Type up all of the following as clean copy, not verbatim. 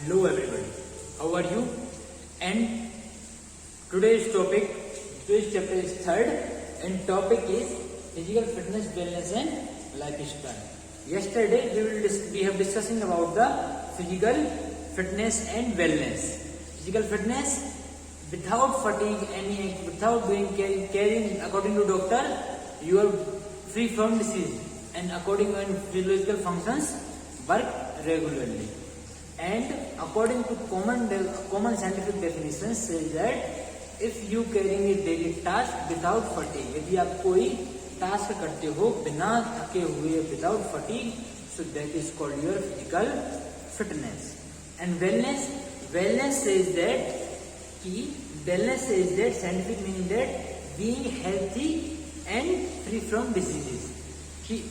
Hello everybody, how are you? And today's chapter is third and topic is physical fitness, wellness and lifestyle. Yesterday we have discussing about the physical fitness and wellness. Physical fitness without fatigue, without carrying according to doctor, you are free from disease and according to physiological functions work regularly. And according to common scientific definitions says that if you carrying a daily task without fatigue, यदि आप कोई task करते हो बिना थके हुए without fatigue, so that is called your physical fitness. And wellness says that scientific meaning that being healthy and free from diseases. कि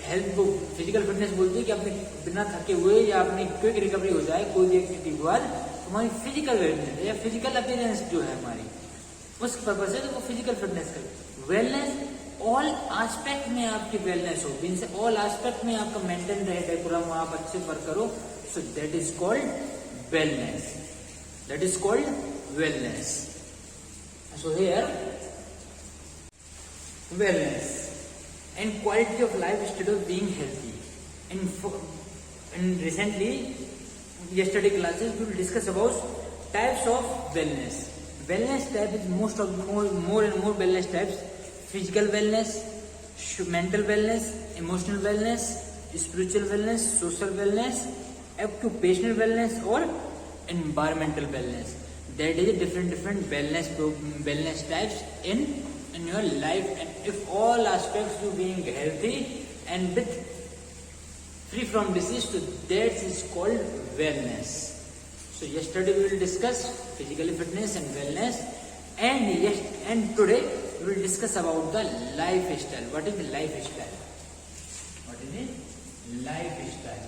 health को फिजिकल फिटनेस बोलते हैं कि आपने बिना थके हुए या आपने क्विक रिकवरी हो जाए कोई भी एक्टिविटी के बाद तुम्हारी फिजिकल वेलनेस या फिजिकल अपीयरेंस जो है हमारी उस पर्पज से तो वो फिजिकल फिटनेस कर। वेलनेस ऑल एस्पेक्ट में आपकी वेलनेस हो, मींस ऑल एस्पेक्ट में आपका मेंटेन रहे, डेकोरम आप अच्छे वर्क करो, सो that is called wellness, that is called wellness. So here wellness and quality of life instead of being healthy. And recently, yesterday classes we will discuss about types of wellness. Wellness type is more and more wellness types: physical wellness, mental wellness, emotional wellness, spiritual wellness, social wellness, occupational wellness, or environmental wellness. That is different wellness types in your life, and if all aspects you being healthy and with free from disease, so that is called wellness. So yesterday we will discuss physical fitness and wellness, and today we will discuss about the lifestyle. What is the lifestyle? What is it? Lifestyle.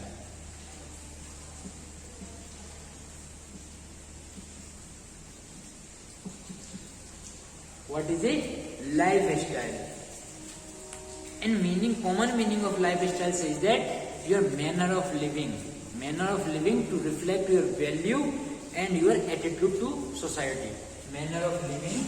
What is it? Lifestyle. And common meaning of lifestyle says that your manner of living to reflect your value and your attitude to society. Manner of living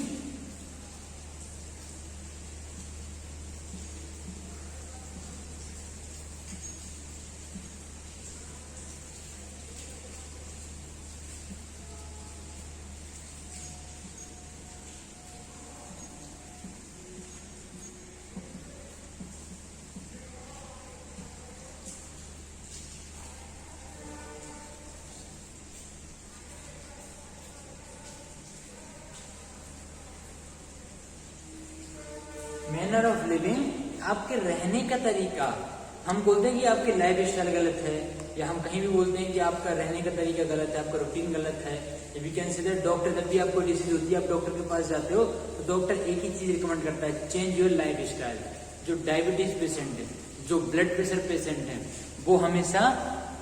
manner of living, आपके रहने का तरीका. हम बोलते हैं कि आपकी life style गलत है, या हम कहीं भी बोलते हैं कि आपका रहने का तरीका गलत है, आपका रूटीन गलत है. We can say that doctor, जब भी आपको डिसीज होती है आप डॉक्टर के पास जाते हो तो डॉक्टर एक ही चीज रिकमेंड करता है, चेंज योर लाइफ स्टाइल. जो डायबिटीज पेशेंट है, जो ब्लड प्रेशर पेशेंट है, वो हमेशा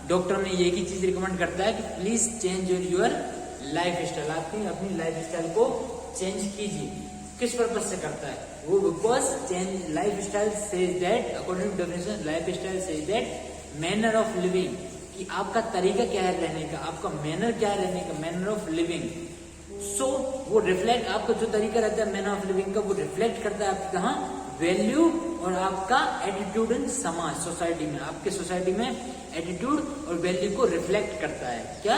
डॉक्टर में एक ही चीज रिकमेंड करता है कि please change your life style. आपकी अपनी लाइफ स्टाइल को चेंज कीजिए. किस पर्पज से करता है वो? Because change lifestyle says that, according to definition lifestyle says that manner of living, कि आपका तरीका क्या है रहने का, आपका मैनर क्या है रहने का, मैनर ऑफ लिविंग. सो वो रिफ्लेक्ट, आपका जो तरीका रहता है मैनर ऑफ लिविंग का, वो रिफ्लेक्ट करता है आपकी कहाँ वैल्यू और आपका एटीट्यूड इन समाज, सोसाइटी में. आपके सोसाइटी में एटीट्यूड और वैल्यू को रिफ्लेक्ट करता है. क्या?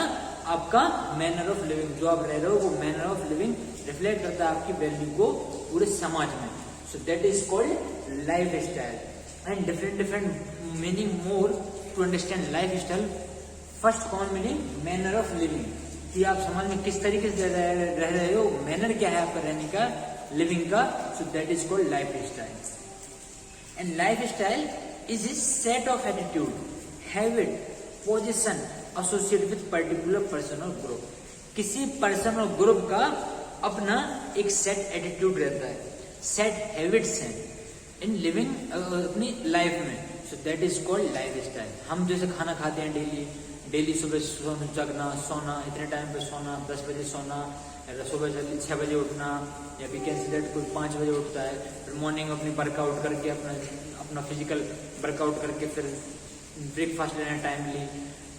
आपका मैनर ऑफ लिविंग, जो आप रह रहे हो वो मैनर ऑफ लिविंग रिफ्लेक्ट करता है आपकी वैल्यू को पूरे समाज में. So that is called lifestyle. And different meaning more to understand lifestyle. First common meaning manner of living, कि आप समाज में किस तरीके से रह रहे हो, मैनर क्या है आपका रहने का, लिविंग का. सो that is called lifestyle. And lifestyle is A set of attitude, habit, position associated with particular person और ग्रुप. किसी पर्सन और ग्रुप का अपना एक सेट एटीट्यूड रहता है, सेट हैबिट्स हैं इन लिविंग अपनी लाइफ में. So that is called life style. हम जैसे खाना खाते हैं डेली सुबह जगना, सोना, इतने टाइम पे सोना, 10 बजे सोना, सुबह जल्दी 6 बजे उठना, या वी कैन से दैट कोई 5 बजे उठता है, फिर मॉर्निंग अपनी वर्कआउट करके अपना फिजिकल वर्कआउट करके फिर ब्रेकफास्ट लेना टाइमली,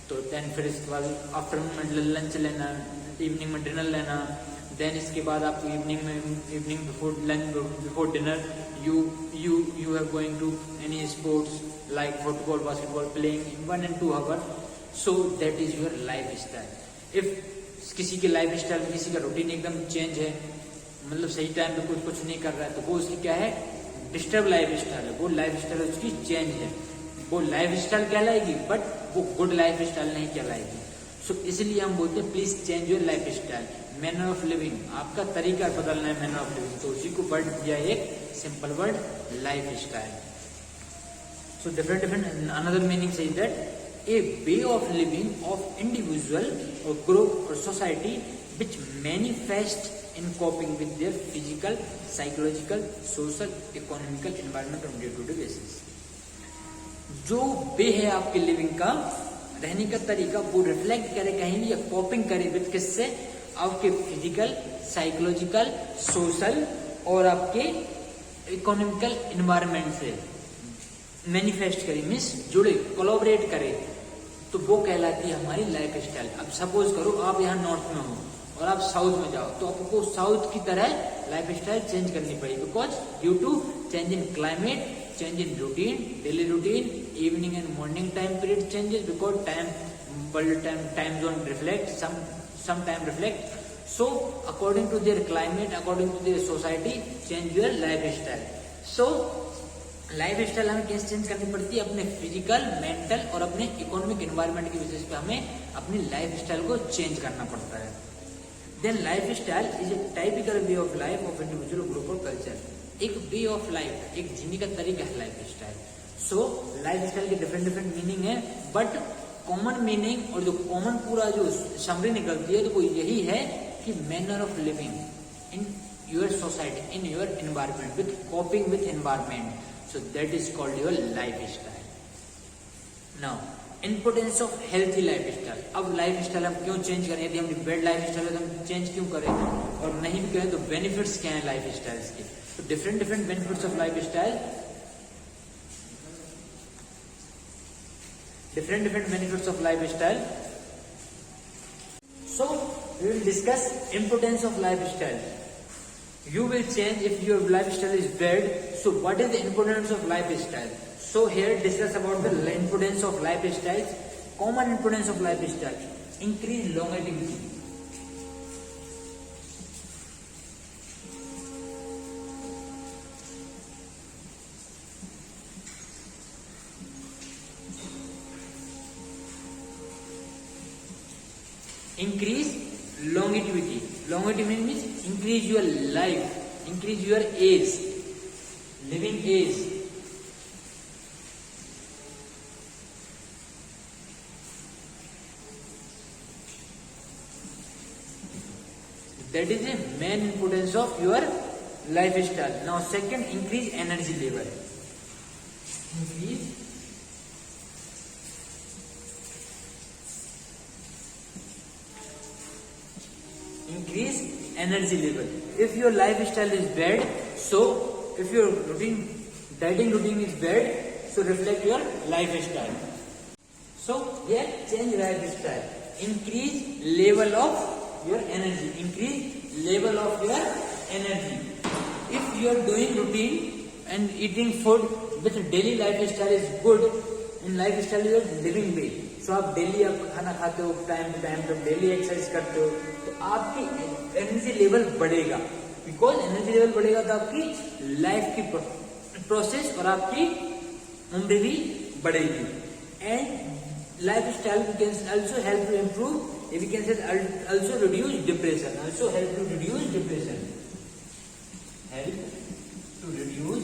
तो देन फिर इसके बाद आफ्टरनून में लंच लेना, इवनिंग में डिनर लेना, देन इसके बाद आपको evening before lunch before dinner you have going to any sports like football, basketball, playing 1 and 2 hours. So that is your lifestyle. इफ किसी के लाइफ स्टाइल में किसी का रूटीन एकदम चेंज है, मतलब सही टाइम पे कुछ नहीं कर रहा है, तो वो उसकी क्या है, डिस्टर्ब लाइफ स्टाइल है. वो लाइफ स्टाइल उसकी चेंज है. वो लाइफ स्टाइल कहलाएगी बट वो गुड लाइफ स्टाइल नहीं कहलाएगी. सो इसलिए हम बोलते हैं please change your life style. Manner of living, आपका तरीका बदलना है मैनर ऑफ लिविंग. तो उसी को वर्ड दिया एक simple word life style. So different another meaning is that a way of living of individual or group or society which manifest in coping with their physical, psychological, social, economical environment on day-to-day basis. जो वे है आपके living का, रहने का तरीका, वो reflect करे कहीं भी या कॉपिंग करे विद किससे, आपके फिजिकल, साइकोलॉजिकल, सोशल और आपके इकोनॉमिकल एनवायरनमेंट से मैनिफेस्ट करे, मीन्स जुड़े, कोलैबोरेट करे, तो वो कहलाती है हमारी लाइफ स्टाइल. अब सपोज करो आप यहाँ नॉर्थ में हो और आप साउथ में जाओ, तो आपको साउथ की तरह लाइफ स्टाइल चेंज करनी पड़ेगी, because due to change in climate, change in routine, daily routine, evening and morning time period changes, because time zone reflect, some time reflect. So according to their climate, according to their society, change your lifestyle. So life style हमें कैसे change करनी पड़ती है, अपने physical, mental और अपने economic environment की basis पे हमें अपनी लाइफ स्टाइल को चेंज करना पड़ता है. Then lifestyle is a typical way of life of individual, group और कल्चर. एक वे ऑफ लाइफ, एक जीने का तरीका है lifestyle. So lifestyle के डिफरेंट मीनिंग है, बट कॉमन मीनिंग और जो कॉमन पूरा जो समरी निकलती है तो वो यही है कि manner of living in your society, in your environment, with कॉपिंग with environment. So that is called your lifestyle. Now, importance of healthy lifestyle. अब lifestyle हम क्यों चेंज करें, यदि हम बैड लाइफस्टाइल है तो हम चेंज क्यों करें, और नहीं भी करें तो बेनिफिट्स क्या हैं लाइफस्टाइल के. तो different benefits of lifestyle, different benefits of lifestyle. So we will discuss importance of lifestyle. You will change if your lifestyle is bad. So what is the importance of lifestyle? So here discuss about the importance of lifestyle. Common importance of lifestyle: increase longevity. Increase longevity. Longevity means increase your life, increase your age, living age. That is the main importance of your lifestyle. Now second, increase energy level. Increase energy level. If your lifestyle is bad, so if your dieting routine is bad, so reflect your lifestyle. So here change lifestyle. Increase level of your energy. Increase level of your energy. If you are doing routine and eating food with daily lifestyle is good, in lifestyle you are living way. So आप daily आप खाना खाते हो time to time, जब daily exercise करते हो तो आपकी एनर्जी लेवल बढ़ेगा. बिकॉज एनर्जी लेवल बढ़ेगा तो आपकी लाइफ की प्रोसेस और आपकी उम्र भी बढ़ेगी. And lifestyle can also help to improve, we can say also reduce depression. Also help to reduce depression. Help to reduce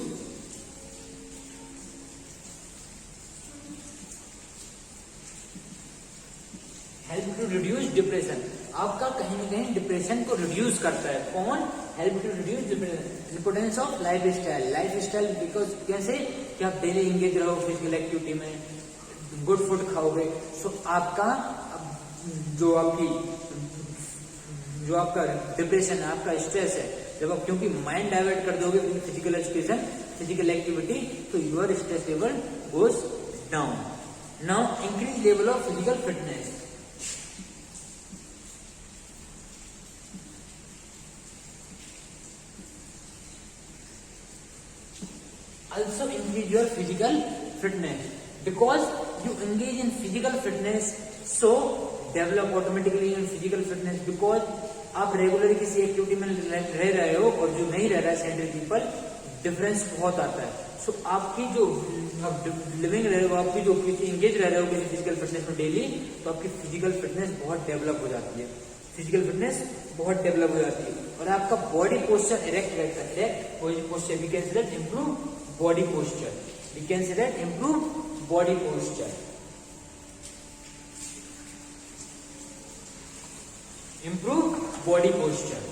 help to reduce depression. आपका कहीं ना कहीं डिप्रेशन को रिड्यूस करता है. कौन? Help to reduce depression. Importance of lifestyle. Lifestyle because कैसे कि आप डेली इंगेज रहो फिजिकल एक्टिविटी में, गुड फूड खाओगे, सो आपका जो आपका डिप्रेशन है, आपका स्ट्रेस है, जब आप क्योंकि माइंड डाइवर्ट कर दोगे फिजिकल एजुकेशन, फिजिकल एक्टिविटी, तो your stress level goes down. Now increase level of physical fitness. Also increase your physical fitness, because you engage in physical fitness, so develop automatically in physical fitness. Because आप regular किसी activity में रह रहे हो और जो नहीं रह रहा है सेंट्रल पीपल, डिफरेंस बहुत आता है. सो आपकी जो लिविंग रहे हो, आपकी जो इंगेज रह रहे हो किसी फिजिकल फिटनेस में डेली, तो आपकी फिजिकल फिटनेस बहुत डेवलप हो जाती है. फिजिकल फिटनेस बहुत डेवलप हो जाती है और आपका बॉडी पोस्चर इरेक्ट रहता है. Erect posture we can say that improve body posture. We can say that improve body posture. Improve body posture.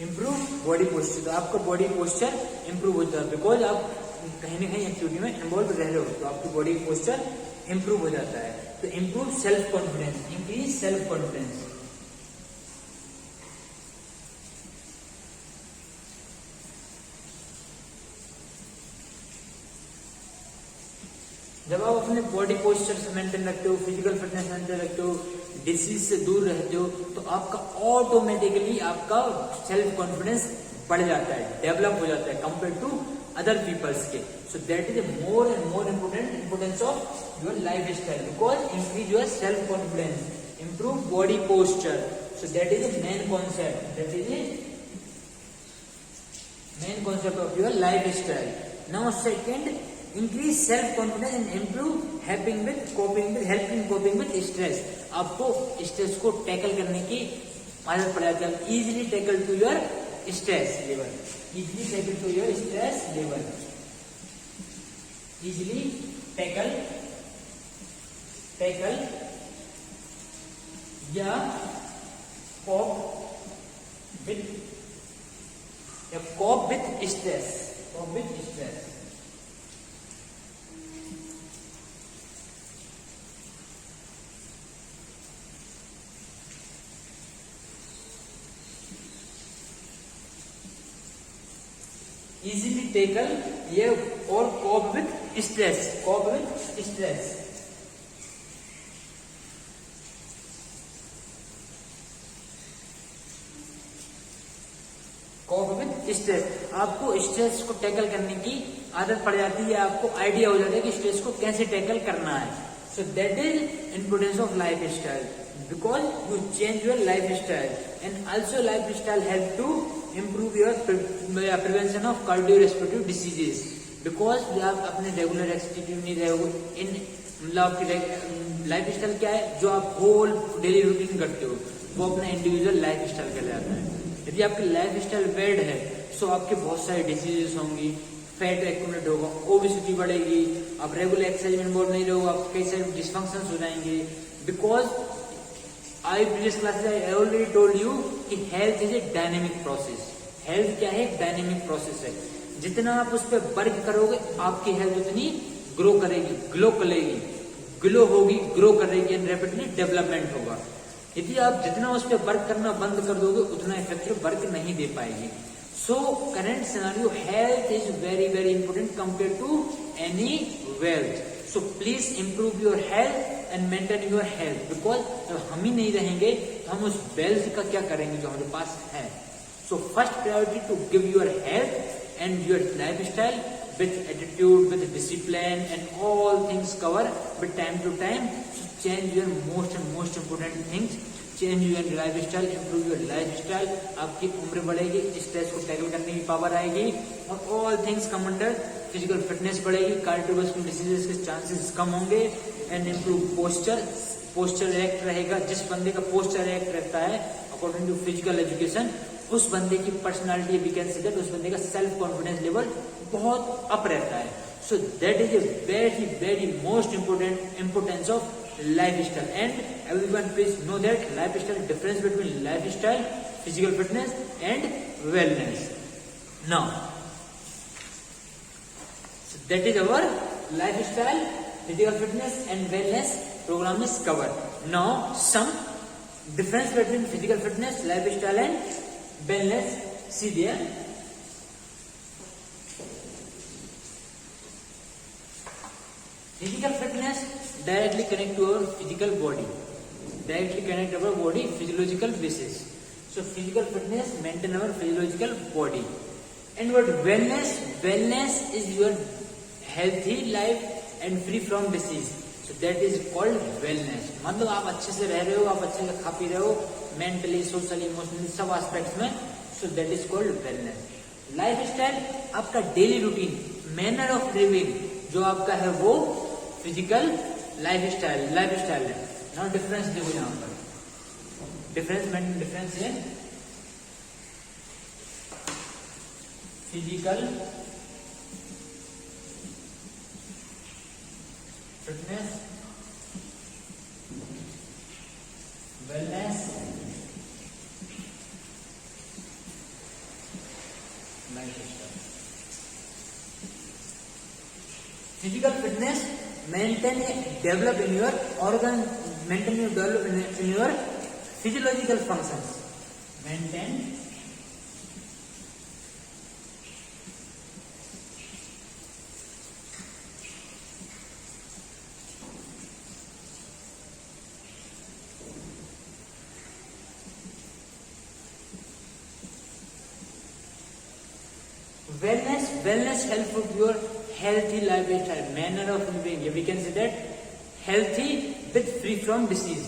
Improve body posture. तो आपका बॉडी पोस्चर इम्प्रूव हो जाता है, बिकॉज आप कहीं ना कहीं एक्टिविटी में इन्वॉल्व रह रहे हो, तो आपकी बॉडी पोस्चर इंप्रूव हो जाता है. तो improve self confidence, increase self confidence. जब आप अपने बॉडी पोस्चर से मेंटेन रखते हो, फिजिकल फिटनेस मेंटेन रखते हो, डिसीज से दूर रहते हो, तो आपका ऑटोमेटिकली आपका सेल्फ कॉन्फिडेंस बढ़ जाता है, डेवलप हो जाता है कंपेयर टू other people's के. So that is a more and more importance of your lifestyle, because increase your self confidence, improve body posture. So that is the main concept. That is the main concept of your lifestyle. Now second, increase self confidence and improve helping coping with stress. आपको stress को tackle करने की आदत पड़ जाती है. Easily tackle to your stress level. Easily tackle to your stress level. Easily tackle या cope with stress. Easily tackle ये और cope with stress. Cope with stress. आपको स्ट्रेस को टैकल करने की आदत पड़ जाती है, आपको आइडिया हो जाता है कि स्ट्रेस को कैसे टैकल करना है. So that is importance of lifestyle, because you change your lifestyle and also lifestyle help to improve your prevention of cardiorespiratory diseases. Because आप अपने रेगुलर एक्टिविटी नहीं रहोगे, इन मतलब आपकी लाइफ स्टाइल क्या है, जो आप होल डेली रूटीन करते हो, वो अपना इंडिविजुअल लाइफ स्टाइल कहलाता है. यदि आपकी लाइफ स्टाइल बैड है, सो आपके बहुत सारी डिसीजेस होंगी, फैट एक्यूमुलेट होगा, ओबेसिटी बढ़ेगी, आप रेगुलर एक्सरसाइज में इन्वॉल्व नहीं रहोगे, आप कई सारे डिसफंक्शंस हो जाएंगे. Because previous classes I already told you कि health is a dynamic process. Health क्या है? डायनेमिक प्रोसेस है. जितना आप उस पर वर्क करोगे, आपकी हेल्थ उतनी ग्रो करेगी, ग्लो होगी, ग्रो करेगी एंड रैपिडली डेवलपमेंट होगा. यदि आप जितना उस पर वर्क करना बंद कर दोगे, उतना इफेक्टिव वर्क नहीं दे पाएगी. So current scenario, health is very very important compare to any wealth. So please improve your health and maintain your health, because जब हम ही नहीं रहेंगे तो हम उस वेल्थ का क्या करेंगे जो हमारे पास है. So first priority to give your health and your lifestyle with attitude, with discipline, and all things cover with time to time. So change your most important things. Change your lifestyle, improve your lifestyle. आपकी उम्र बढ़ेगी, stress को tackle करने की power आएगी, और all things come under physical fitness बढ़ेगी, cardiovascular diseases के चांसेस कम होंगे, एंड इम्प्रूव पोस्चर इरेक्ट रहेगा. जिस बंदे का पोस्चर इरेक्ट रहता है अकॉर्डिंग टू फिजिकल एजुकेशन, उस बंदे की personality we can say that उस बंदे का सेल्फ कॉन्फिडेंस लेवल बहुत अप रहता है. So that is a very very most importance of lifestyle, and everyone please know that lifestyle, difference between lifestyle, physical fitness and wellness. Now, so that is our lifestyle, physical fitness and wellness program is covered. Now some difference between physical fitness, lifestyle and wellness. See there. Physical fitness directly connect to our physical body. Directly connect our body physiological basis. So physical fitness maintain our physiological body. And what wellness? Wellness is your healthy life and free from disease. So that is called wellness. मतलब आप अच्छे से रह रहे हो, आप अच्छे से खा पी रहे हो, मेंटली, सोशली, इमोशनली सब एस्पेक्ट्स में. So that is called wellness. Lifestyle आपका daily routine, manner of living जो आपका है वो फिजिकल लाइफस्टाइल है. नाउ डिफरेंस देखो यहाँ पर. डिफरेंस है physical fitness, wellness, lifestyle. Physical fitness maintain develop in your organ, maintain your develop in your physiological functions. Maintain wellness helps with your healthy lifestyle, manner of living. We can say that healthy with free from disease.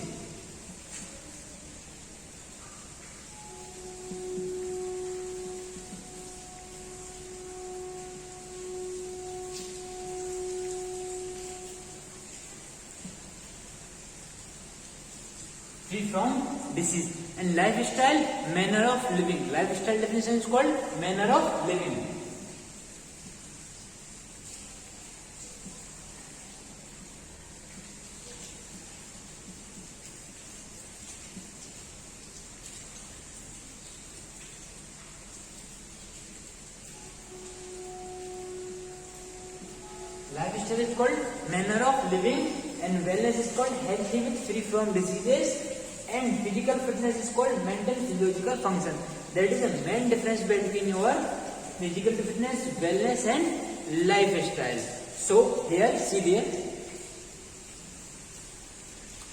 Free from disease. And lifestyle, manner of living. Lifestyle definition is called manner of living. Lifestyle is called manner of living, and wellness is called healthy with free from diseases, and physical fitness is called mental physiological function. That is the main difference between your physical fitness, wellness and lifestyle. So here, see there.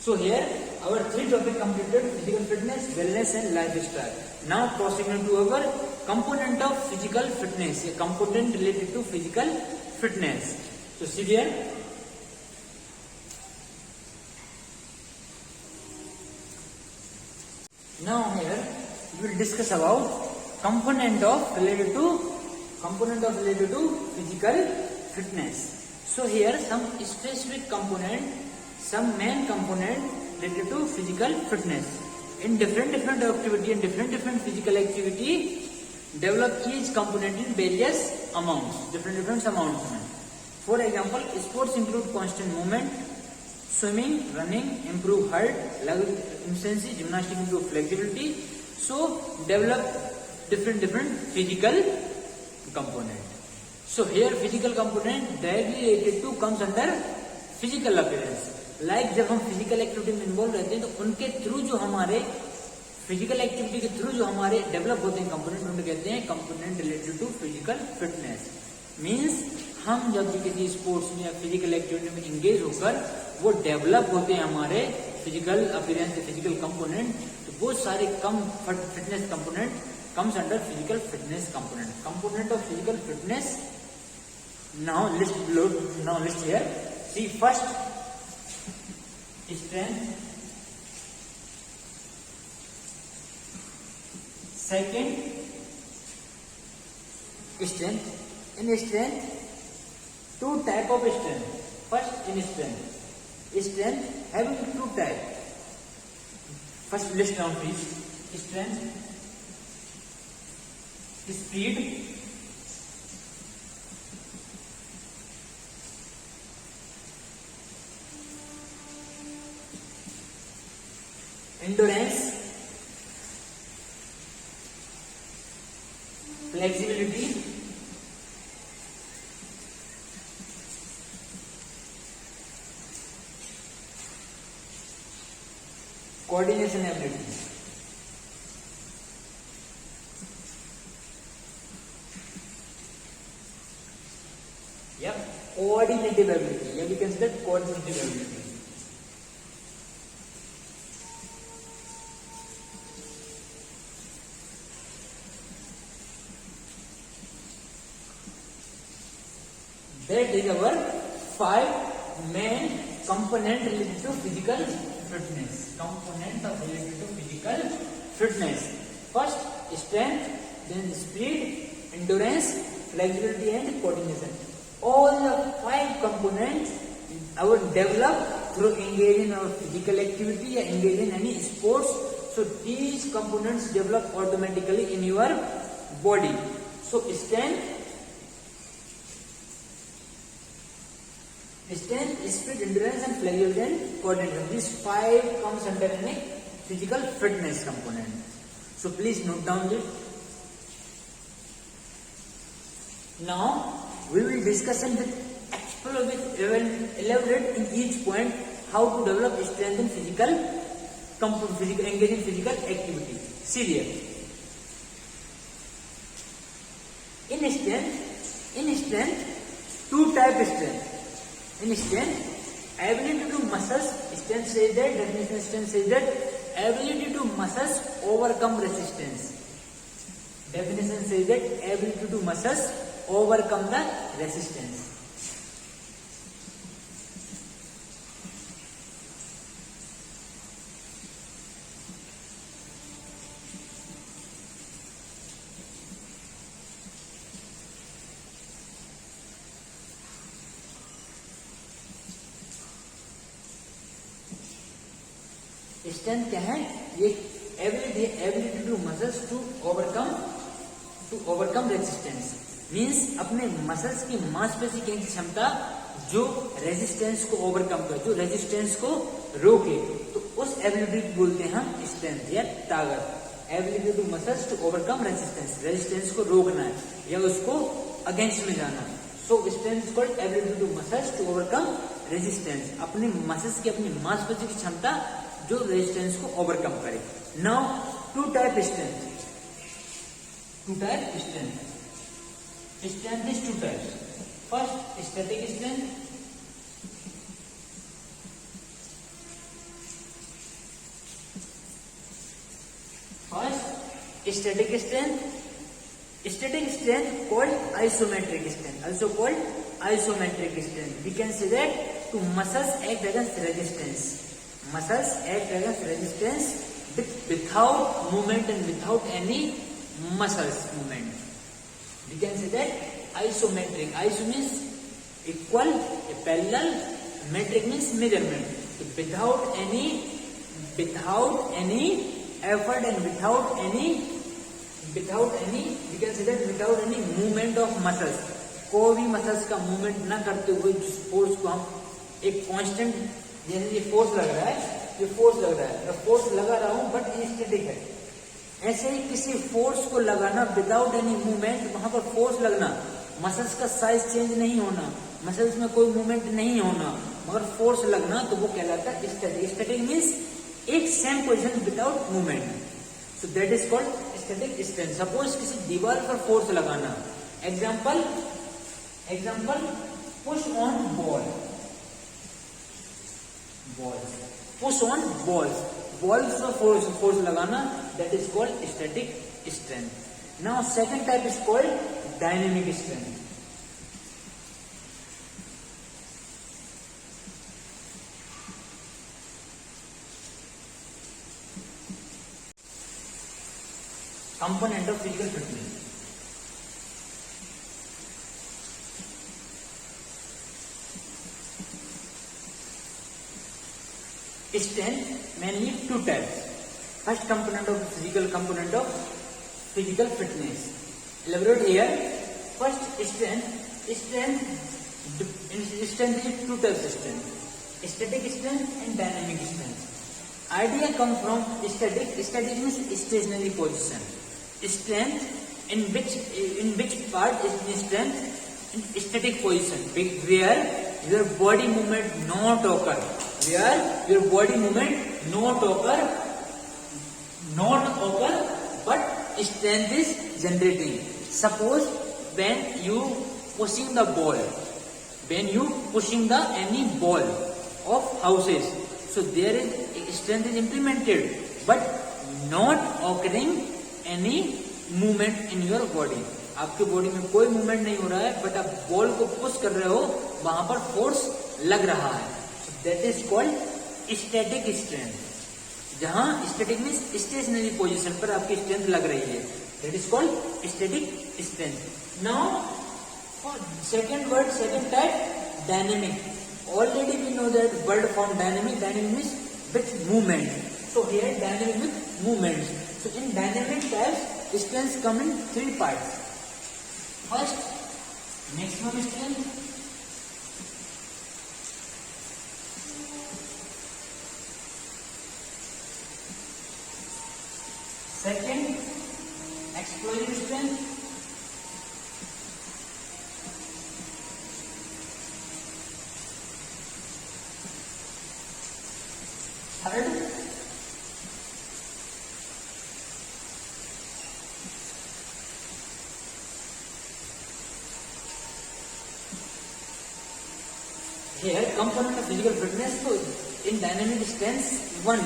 So here our three topics completed: physical fitness, wellness and lifestyle. Now proceeding to our component of physical fitness, a component related to physical fitness. So see there. Now here we will discuss about component of related to physical fitness. So here some specific component, some main component related to physical fitness. In different activity and different physical activity, develop each component in various amounts, different amounts. For example, sports include constant movement, swimming, running, improve height, leg efficiency, gymnastics improve flexibility. So develop different physical component. So here physical component directly related to comes under physical appearance. Like जब हम physical activity में involve रहते हैं तो उनके through जो हमारे physical activity के थ्रू जो हमारे डेवलप होते हैं कंपोनेंट, उन्हें कहते हैं component related to physical fitness. Means हम जब भी किसी स्पोर्ट्स में या फिजिकल एक्टिविटी में इंगेज होकर वो डेवलप होते हैं हमारे फिजिकल अपीयरेंस, फिजिकल कंपोनेंट, तो वो सारे fitness component comes under physical fitness component. Component of physical fitness. Now list here. See first, strength. Second, strength. In strength, two type of strength. First, in strength having two type. First, list down please. Strength, speed, endurance, flexibility, coordination ability. Yep, coordinative ability. Yeah, we consider coordinative ability. That is our 5 main component related to physical fitness. Component of related to physical fitness. First, strength, then speed, endurance, flexibility and coordination. All the 5 components are developed through engaging in our physical activity or engage in any sports. So these components develop automatically in your body. So strength, speed, endurance and flexibility and coordination. These 5 comes under any physical fitness component. So please note down it. Now we will discuss and elaborate in each point how to develop strength in engage in physical activity. Serious. In strength, 2 type strength. In strength, ability to do muscles, strength says that, definition strength says that, ability to muscles overcome resistance. Definition says that, ability to do muscles overcome the resistance. Strength क्या है? ये ability to muscles to overcome resistance means अपने muscles की मांसपेशी की क्षमता जो resistance को ओवरकम करे, जो रेजिस्टेंस को रोके, तो उस एबिलिटी को बोलते हैं हम स्ट्रेंथ या ताकत। Ability to muscles to overcome resistance, resistance को रोकना है या उसको अगेंस्ट में जाना। So strength is called ability to muscles to overcome resistance, अपने मसल्स की अपनी मांसपेशी की क्षमता जो रेजिस्टेंस को ओवरकम करे। Now 2 type strength, 2 type strength. Strength is 2 types. First static strength, static strength called isometric strength, also called isometric strength. We can say that to muscles act against resistance, muscles act against resistance without movement and without any muscles movement. We can say that isometric, iso means equal, parallel, metric means measurement. So without any effort and without any we can say that without any movement of muscles, कोई भी muscles का movement ना करते हुए जिस force को हम एक कांस्टेंट, जैसे ये फोर्स लग रहा है, ये फोर्स लग रहा है, मैं फोर्स लगा रहा हूं बट ये स्टैटिक है। ऐसे ही किसी फोर्स को लगाना विदाउट एनी मूवमेंट, वहां पर फोर्स लगना, मसल्स का साइज चेंज नहीं होना, मसल्स में कोई मूवमेंट नहीं होना, मगर फोर्स लगना, तो वो कहलाता है स्टैटिक। स्टैटिक मीन्स एक same position without movement, so that is called static strength. Suppose किसी दीवार पर फोर्स लगाना, example push on ball, push on balls पर फोर्स लगाना, that is called static strength. Now second type is called dynamic strength. Component of physical fitness. Strength mainly 2 types. First component of physical fitness. Elaborate here. First strength is 2 types of strength: static strength and dynamic strength. Idea comes from static. Static means stationary position. Strength in which part is the strength in static position, where your body movement not occur, not occur, but strength is generating. Suppose when you pushing the ball, when you pushing the any ball of houses, so there is strength is implemented, but not occurring any movement in your body. आपके body में कोई movement नहीं हो रहा है, but आप ball को push कर रहे हो, वहां पर फोर्स लग रहा है. That is called static strength. जहां स्टैटिक मीन्स स्टेशनरी पोजीशन पर आपकी स्ट्रेंथ लग रही है, that is called static strength. Now for second word, second type, dynamic. Already we know that word form dynamic. Dynamic means with movement. So here dynamic with movement. So in dynamic types strength come in 3 parts. First, maximum strength. Second, explosive strength. Third, here component of physical fitness. So in dynamic strength, one,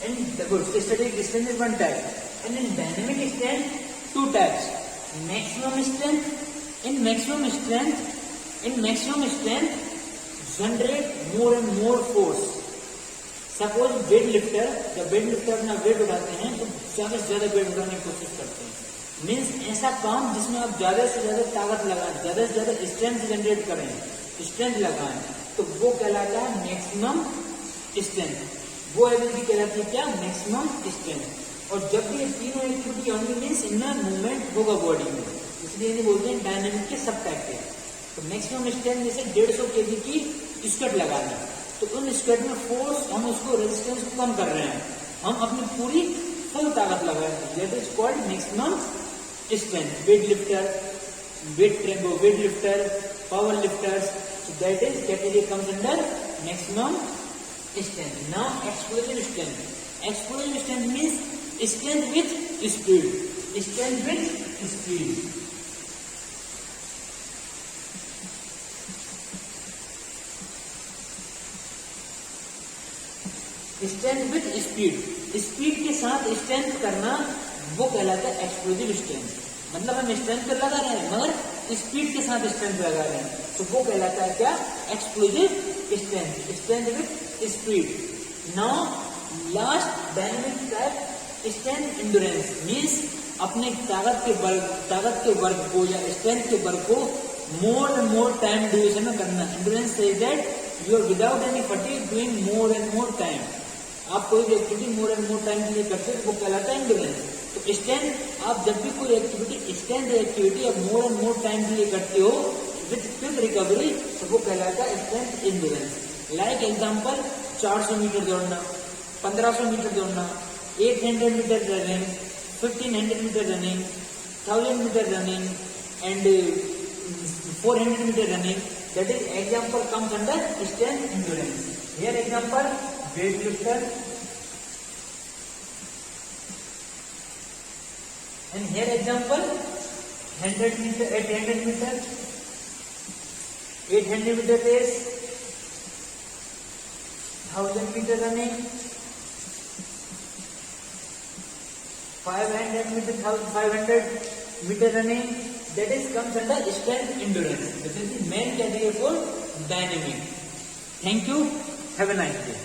and the good static strength is one type, and in dynamic strength, 2 types. Maximum strength. In maximum strength generate more and more force. Suppose weight lifter, जब weight lifter अपना wait उठाते हैं तो ज्यादा से ज्यादा wait उठाने की कोशिश करते हैं. मीन्स ऐसा काम जिसमें आप ज्यादा से ज्यादा ताकत लगाएं, ज्यादा से ज्यादा स्ट्रेंथ जनरेट करें, स्ट्रेंथ लगाएं, तो वो कहलाता है मैक्सिमम स्ट्रेंथ. वो एबिलिटी कहलाती है क्या? Maximum strength. और जब भी ये तीनों एक्टिविटी होंगी मीन्स इनमें मूवमेंट होगा बॉडी में, इसलिए इन्हें बोलते हैं डायनेमिक के सब टाइप के. तो मैक्सिमम स्ट्रेंथ जैसे 150 kg की स्क्वाट लगाना, तो उन स्क्वाट में फोर्स, हम उसको रेजिस्टेंस को कम कर रहे हैं, हम अपनी पूरी फुल ताकत लगा रहे हैं. That is called maximum strength. Weight lifter, power lifters, so that is category comes under maximum strength. Now explosive strength. Explosive strength means strength with speed. Strength with speed. Strength with speed. Speed के साथ strength करना वो कहलाता है explosive strength. मतलब हम strength तो लगा रहे हैं मगर स्पीड के साथ स्ट्रेंथ लगा रहे हैं, तो वो कहलाता है क्या? Explosive strength. Strength with speed. Now last dynamic type, strength endurance. Means अपने ताकत के वर्क को या स्ट्रेंथ के वर्क को more and more time duration में करना. Endurance says that you are without any fatigue doing more and more time. आप कोई भी activity more and more time के लिए करते हैं, वो कहलाता है एंड्योरेंस. तो स्ट्रेंथ, आप जब भी कोई एक्टिविटी स्ट्रेंथ एक्टिविटी आप मोर एंड मोर टाइम के लिए करते हो विथ क्विक रिकवरी, तो वो कहलाता है strength endurance. Like example, 400 metre दौड़ना, 1500 मीटर दौड़ना, 800 metre running, 1500 metre running, 1000 metre running and 400 metre running. That is example comes under strength endurance. Here example, weight lifter, and here example 100 meter, 800 meter, 800 meter race, 1000 meter running, 500 meter, 500 meter running. That is comes under strength endurance. This is the main category for dynamic. Thank you. Have a nice day.